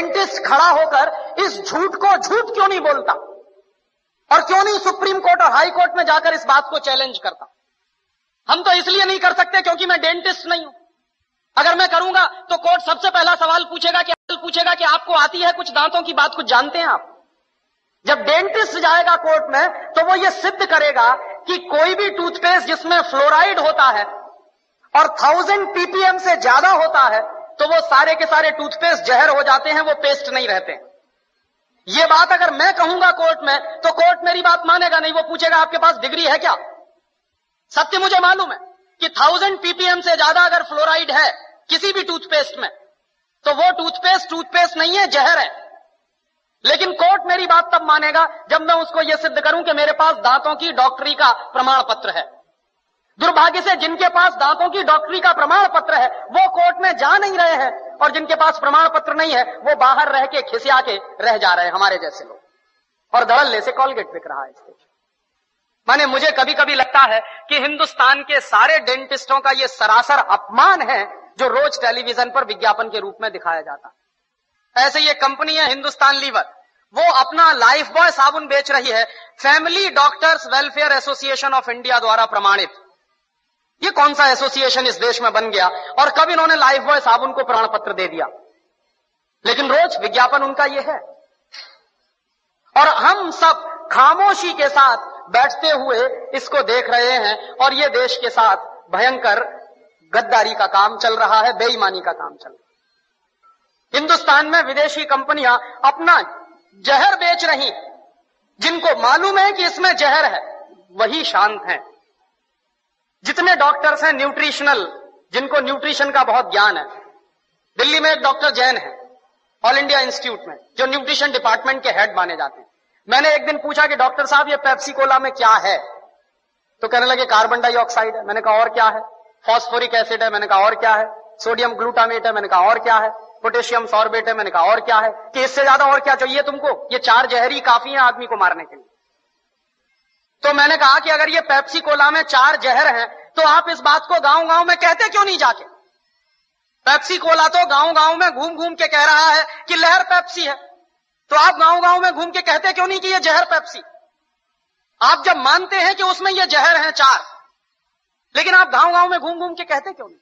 Dentist खड़ा होकर इस झूठ को झूठ क्यों नहीं बोलता और क्यों नहीं सुप्रीम कोर्ट और हाई कोर्ट में जाकर इस बात को चैलेंज करता? हम तो इसलिए नहीं कर सकते क्योंकि मैं डेंटिस्ट नहीं हूं। अगर मैं करूंगा तो कोर्ट सबसे पहला सवाल पूछेगा कि आपको आती है कुछ दांतों की बात, कुछ जानते हैं आप? जब डेंटिस्ट जाएगा कोर्ट में तो वो ये सिद्ध करेगा कि कोई भी टूथपेस्ट जिसमें फ्लोराइड होता है और 1000 ppm से ज्यादा होता है तो वो सारे के सारे टूथपेस्ट जहर हो जाते हैं, वो पेस्ट नहीं रहते। ये बात अगर मैं कहूंगा कोर्ट में तो कोर्ट मेरी बात मानेगा नहीं, वो पूछेगा आपके पास डिग्री है क्या? सत्य मुझे मालूम है कि 1000 ppm से ज्यादा अगर फ्लोराइड है किसी भी टूथपेस्ट में तो वो टूथपेस्ट नहीं है, जहर है। लेकिन कोर्ट मेरी बात तब मानेगा जब मैं उसको यह सिद्ध करूं कि मेरे पास दांतों की डॉक्टरी का प्रमाण पत्र है। दुर्भाग्य से जिनके पास दांतों की डॉक्टरी का प्रमाण पत्र है वो कोर्ट में जा नहीं रहे हैं, और जिनके पास प्रमाण पत्र नहीं है वो बाहर रह के खिसिया के रह जा रहे हैं, हमारे जैसे लोग। और धड़ल्ले से कॉलगेट बिक रहा है इस देश। माने मुझे कभी कभी लगता है कि हिंदुस्तान के सारे डेंटिस्टों का यह सरासर अपमान है जो रोज टेलीविजन पर विज्ञापन के रूप में दिखाया जाता। ऐसे ये कंपनी है हिंदुस्तान लीवर, वो अपना लाइफ बॉय साबुन बेच रही है family doctors welfare association of India द्वारा प्रमाणित। ये कौन सा एसोसिएशन इस देश में बन गया और कब इन्होंने लाइफ बॉय साबुन को प्रमाण पत्र दे दिया? लेकिन रोज विज्ञापन उनका ये है, और हम सब खामोशी के साथ बैठते हुए इसको देख रहे हैं। और ये देश के साथ भयंकर गद्दारी का काम चल रहा है, बेईमानी का काम चल रहा है। हिंदुस्तान में विदेशी कंपनियां अपना जहर बेच रही, जिनको मालूम है कि इसमें जहर है वही शांत हैं। जितने डॉक्टर्स हैं न्यूट्रिशनल, जिनको न्यूट्रिशन का बहुत ज्ञान है, दिल्ली में एक डॉक्टर जैन है ऑल इंडिया इंस्टीट्यूट में, जो न्यूट्रिशन डिपार्टमेंट के हेड माने जाते हैं। मैंने एक दिन पूछा कि डॉक्टर साहब ये पेप्सी कोला में क्या है, तो कहने लगे कार्बन डाइऑक्साइड है। मैंने कहा और क्या है? फॉस्फोरिक एसिड है। मैंने कहा और क्या है? सोडियम ग्लूटामेट है। मैंने कहा और क्या है? पोटेशियम सॉर्बेट है। मैंने कहा और क्या है? कि इससे ज्यादा और क्या चाहिए तुमको? ये 4 जहरी काफी है आदमी को मारने के लिए। तो मैंने कहा कि अगर ये पेप्सी कोला में 4 जहर हैं तो आप इस बात को गांव गांव में कहते क्यों नहीं जाके? पेप्सी कोला तो गांव गांव में घूम घूम के कह रहा है कि लहर पेप्सी है, तो आप गांव गांव में घूम के कहते क्यों नहीं कि ये जहर पेप्सी? आप जब मानते हैं कि उसमें ये जहर हैं 4, लेकिन आप गांव गांव में घूम घूम के कहते क्यों नहीं?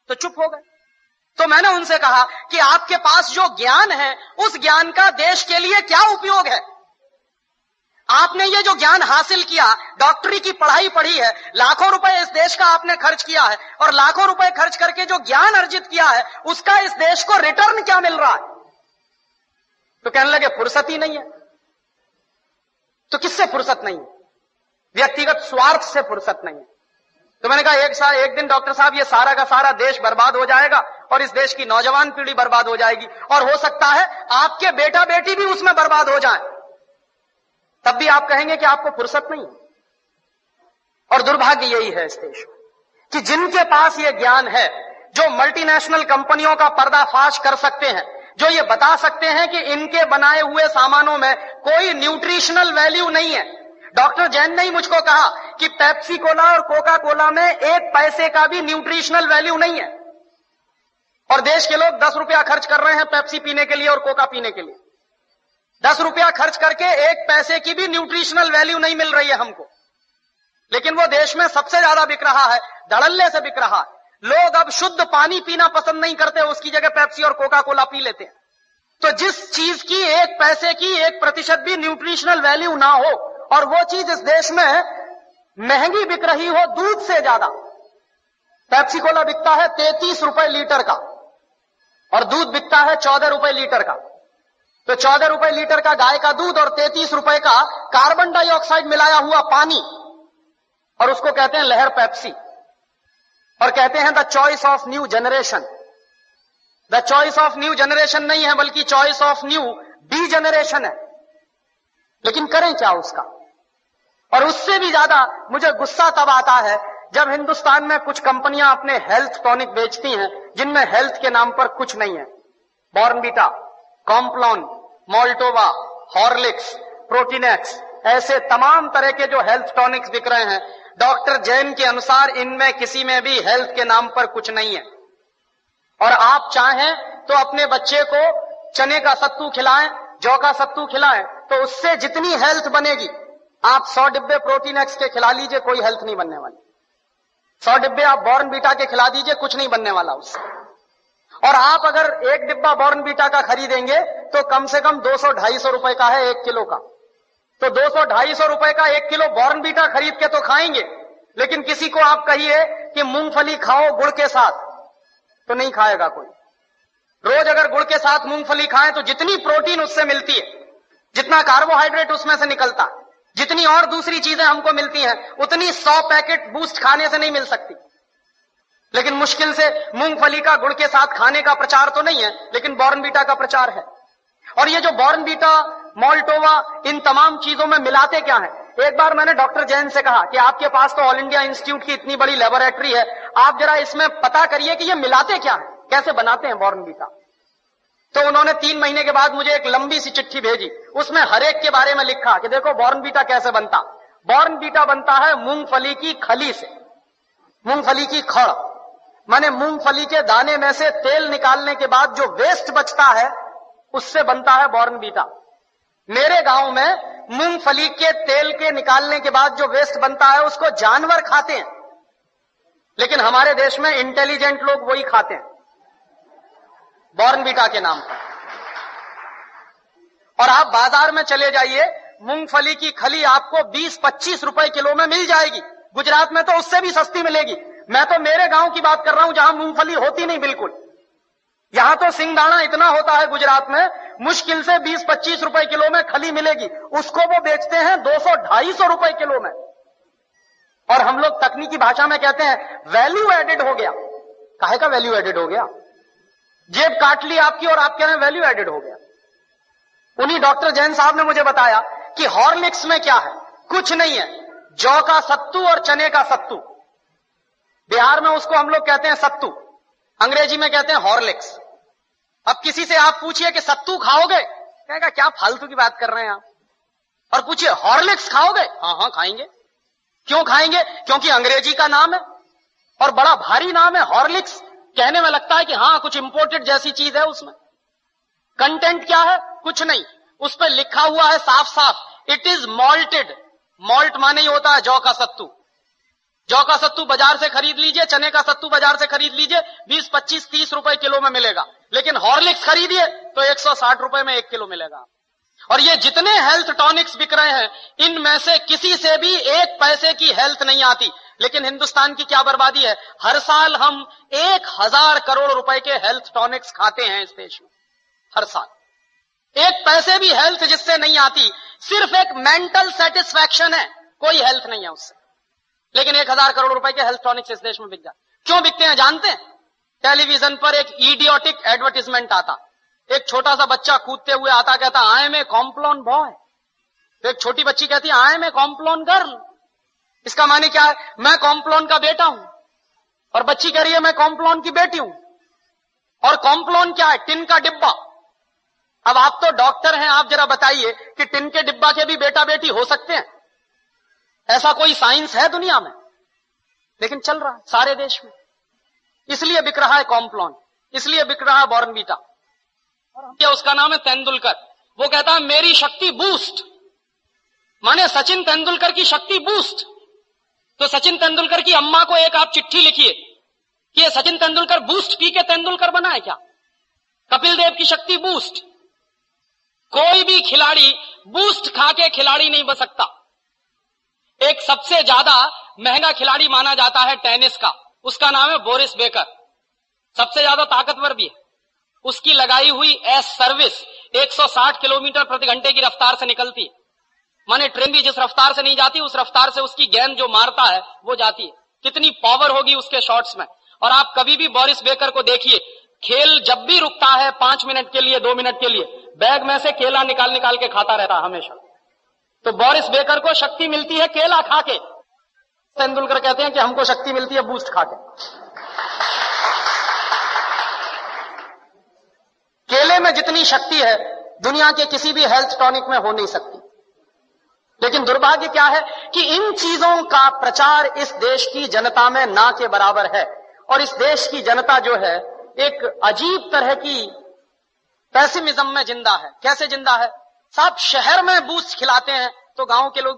तो चुप हो गए। तो मैंने उनसे कहा कि आपके पास जो ज्ञान है उस ज्ञान का देश के लिए क्या उपयोग है? आपने ये जो ज्ञान हासिल किया, डॉक्टरी की पढ़ाई पढ़ी है, लाखों रुपए इस देश का आपने खर्च किया है, और लाखों रुपए खर्च करके जो ज्ञान अर्जित किया है उसका इस देश को रिटर्न क्या मिल रहा है? तो कहने लगे फुर्सत ही नहीं है। तो किससे फुर्सत नहीं है? व्यक्तिगत स्वार्थ से फुर्सत नहीं है। तो मैंने कहा एक दिन डॉक्टर साहब ये सारा का सारा देश बर्बाद हो जाएगा और इस देश की नौजवान पीढ़ी बर्बाद हो जाएगी, और हो सकता है आपके बेटा बेटी भी उसमें बर्बाद हो जाए, तब भी आप कहेंगे कि आपको फुर्सत नहीं। और दुर्भाग्य यही है इस देश में कि जिनके पास ये ज्ञान है, जो मल्टीनेशनल कंपनियों का पर्दाफाश कर सकते हैं, जो ये बता सकते हैं कि इनके बनाए हुए सामानों में कोई न्यूट्रिशनल वैल्यू नहीं है। डॉक्टर जैन ने ही मुझको कहा कि पेप्सी कोला और कोका कोला में 1 पैसे का भी न्यूट्रिशनल वैल्यू नहीं है, और देश के लोग 10 रुपया खर्च कर रहे हैं पेप्सी पीने के लिए और कोका पीने के लिए। 10 रुपया खर्च करके 1 पैसे की भी न्यूट्रिशनल वैल्यू नहीं मिल रही है हमको, लेकिन वो देश में सबसे ज्यादा बिक रहा है, धड़ल्ले से बिक रहा है। लोग अब शुद्ध पानी पीना पसंद नहीं करते, उसकी जगह पेप्सी और कोका कोला पी लेते हैं। तो जिस चीज की 1 पैसे की 1% भी न्यूट्रिशनल वैल्यू ना हो, और वो चीज इस देश में महंगी बिक रही हो दूध से ज्यादा। पेप्सी कोला बिकता है 33 रुपए लीटर का और दूध बिकता है 14 रुपए लीटर का। तो 14 रुपए लीटर का गाय का दूध और 33 रुपए का कार्बन डाइऑक्साइड मिलाया हुआ पानी, और उसको कहते हैं लहर पेप्सी, और कहते हैं the choice of new generation. The choice of new generation नहीं है, बल्कि choice of new D generation है। लेकिन करें क्या उसका? और उससे भी ज्यादा मुझे गुस्सा तब आता है जब हिंदुस्तान में कुछ कंपनियां अपने हेल्थ टॉनिक बेचती हैं जिनमें हेल्थ के नाम पर कुछ नहीं है। Bournvita, Complan, Maltova, Horlicks, Protinex, ऐसे तमाम तरह के जो हेल्थ टॉनिक्स बिक रहे हैं, डॉक्टर जैन के अनुसार इनमें किसी में भी हेल्थ के नाम पर कुछ नहीं है। और आप चाहें तो अपने बच्चे को चने का सत्तू खिलाएं, जौ का सत्तू खिलाएं, तो उससे जितनी हेल्थ बनेगी, आप 100 डिब्बे प्रोटीन एक्स के खिला लीजिए, कोई हेल्थ नहीं बनने वाली। 100 डिब्बे आप बॉर्नवीटा के खिला दीजिए, कुछ नहीं बनने वाला उससे। और आप अगर एक डिब्बा बॉर्नवीटा का खरीदेंगे तो कम से कम 200-250 रुपए का है 1 किलो का। तो 200-250 रुपए का 1 किलो बॉर्नवीटा खरीद के तो खाएंगे, लेकिन किसी को आप कहिए कि मूंगफली खाओ गुड़ के साथ, तो नहीं खाएगा कोई। रोज अगर गुड़ के साथ मूंगफली खाएं तो जितनी प्रोटीन उससे मिलती है, जितना कार्बोहाइड्रेट उसमें से निकलता, जितनी और दूसरी चीजें हमको मिलती हैं, उतनी 100 पैकेट बूस्ट खाने से नहीं मिल सकती। लेकिन मुश्किल से मूंगफली का गुड़ के साथ खाने का प्रचार तो नहीं है, लेकिन बॉर्नवीटा का प्रचार है। और ये जो बॉर्नवीटा, मोल्टोवा, इन तमाम चीजों में मिलाते क्या है? एक बार मैंने डॉक्टर जैन से कहा कि आपके पास तो ऑल इंडिया इंस्टीट्यूट की इतनी बड़ी लेबोरेटरी है, आप जरा इसमें पता करिए कि ये मिलाते क्या है, कैसे बनाते हैं बॉर्नवीटा। तो उन्होंने 3 महीने के बाद मुझे एक लंबी सी चिट्ठी भेजी, उसमें हर एक के बारे में लिखा कि देखो बॉर्नवीटा कैसे बनता। बॉर्नवीटा बनता है मूंगफली की खली से, मूंगफली की खड़, माने मूंगफली के दाने में से तेल निकालने के बाद जो वेस्ट बचता है उससे बनता है बॉर्नवीटा। मेरे गांव में मूंगफली के तेल के निकालने के बाद जो वेस्ट बनता है उसको जानवर खाते हैं, लेकिन हमारे देश में इंटेलिजेंट लोग वही खाते हैं बॉर्नवीटा के नाम पर। और आप बाजार में चले जाइए, मूंगफली की खली आपको 20-25 रुपए किलो में मिल जाएगी। गुजरात में तो उससे भी सस्ती मिलेगी। मैं तो मेरे गांव की बात कर रहा हूं जहां मूंगफली होती नहीं बिल्कुल। यहां तो सिंगदाना इतना होता है गुजरात में, मुश्किल से 20-25 रुपए किलो में खली मिलेगी, उसको वो बेचते हैं 200-250 रुपए किलो में। और हम लोग तकनीकी भाषा में कहते हैं वैल्यू एडेड हो गया। काहे का वैल्यू एडेड हो गया? जेब काट ली आपकी और आप कह रहे हैं वैल्यू एडेड हो गया। उन्हीं डॉक्टर जैन साहब ने मुझे बताया कि हॉर्लिक्स में क्या है, कुछ नहीं है, जौ का सत्तू और चने का सत्तू। बिहार में उसको हम लोग कहते हैं सत्तू, अंग्रेजी में कहते हैं हॉर्लिक्स। अब किसी से आप पूछिए कि सत्तू खाओगे, कहेगा क्या फालतू की बात कर रहे हैं आप। और पूछिए हॉर्लिक्स खाओगे, हाँ हाँ खाएंगे। क्यों खाएंगे? क्योंकि अंग्रेजी का नाम है और बड़ा भारी नाम है हॉर्लिक्स। कहने में लगता है कि हाँ कुछ इंपोर्टेड जैसी चीज है। उसमें कंटेंट क्या है? कुछ नहीं, उस पर लिखा हुआ है साफ साफ, इट इज मॉल्टेड। मॉल्ट माने ही होता है जौ का सत्तू। जौ का सत्तू बाजार से खरीद लीजिए, चने का सत्तू बाजार से खरीद लीजिए, 20-25-30 रुपए किलो में मिलेगा। लेकिन हॉर्लिक्स खरीदिए तो 160 रुपए में 1 किलो मिलेगा। और ये जितने हेल्थ टॉनिक्स बिक रहे हैं, इनमें से किसी से भी 1 पैसे की हेल्थ नहीं आती। लेकिन हिंदुस्तान की क्या बर्बादी है, हर साल हम 1000 करोड़ रुपए के हेल्थ टॉनिक्स खाते हैं इस देश में। हर साल 1 पैसे भी हेल्थ जिससे नहीं आती, सिर्फ एक मेंटल सेटिस्फैक्शन है, कोई हेल्थ नहीं है उससे। लेकिन 1000 करोड़ रुपए के हेल्थ टॉनिक्स इस देश में बिक जाते। क्यों बिकते हैं जानते हैं? टेलीविजन पर एक इडियोटिक एडवर्टाइजमेंट आता, एक छोटा सा बच्चा कूदते हुए आता, कहता I am a Complan boy. तो एक छोटी बच्ची कहती है I am a Complan girl. इसका माने क्या है? मैं कॉम्प्लॉन का बेटा हूं। और बच्ची कह रही है मैं कॉम्प्लॉन की बेटी हूं। और कॉम्प्लॉन क्या है? टिन का डिब्बा। अब आप तो डॉक्टर हैं, आप जरा बताइए कि टिन के डिब्बा के भी बेटा बेटी हो सकते हैं? ऐसा कोई साइंस है दुनिया में? लेकिन चल रहा है सारे देश में। इसलिए बिक रहा है कॉम्प्लॉन, इसलिए बिक रहा है बॉर्नवीटा। और उसका नाम है तेंदुलकर। वो कहता है मेरी शक्ति बूस्ट, माने सचिन तेंदुलकर की शक्ति बूस्ट। तो सचिन तेंदुलकर की अम्मा को एक आप चिट्ठी लिखिए कि ये सचिन तेंदुलकर बूस्ट पी के तेंदुलकर बना है क्या? कपिल देव की शक्ति बूस्ट। कोई भी खिलाड़ी बूस्ट खा के खिलाड़ी नहीं बन सकता। एक सबसे ज्यादा महंगा खिलाड़ी माना जाता है टेनिस का, उसका नाम है बोरिस बेकर। सबसे ज्यादा ताकतवर भी है। उसकी लगाई हुई एस सर्विस 160 किलोमीटर प्रति घंटे की रफ्तार से निकलती है। माने ट्रेन भी जिस रफ्तार से नहीं जाती उस रफ्तार से उसकी गेंद जो मारता है वो जाती है। कितनी पावर होगी उसके शॉट्स में। और आप कभी भी बोरिस बेकर को देखिए, खेल जब भी रुकता है 5 मिनट के लिए, 2 मिनट के लिए, बैग में से केला निकाल निकाल के खाता रहता हमेशा। तो बोरिस बेकर को शक्ति मिलती है केला खा के। तेंदुलकर कहते हैं कि हमको शक्ति मिलती है बूस्ट खा के। केले में जितनी शक्ति है दुनिया के किसी भी हेल्थ टॉनिक में हो नहीं सकती। लेकिन दुर्भाग्य क्या है कि इन चीजों का प्रचार इस देश की जनता में ना के बराबर है। और इस देश की जनता जो है एक अजीब तरह की पेसिमिज्म में जिंदा है। कैसे जिंदा है साहब? शहर में बूस्ट खिलाते हैं तो गांव के लोग भी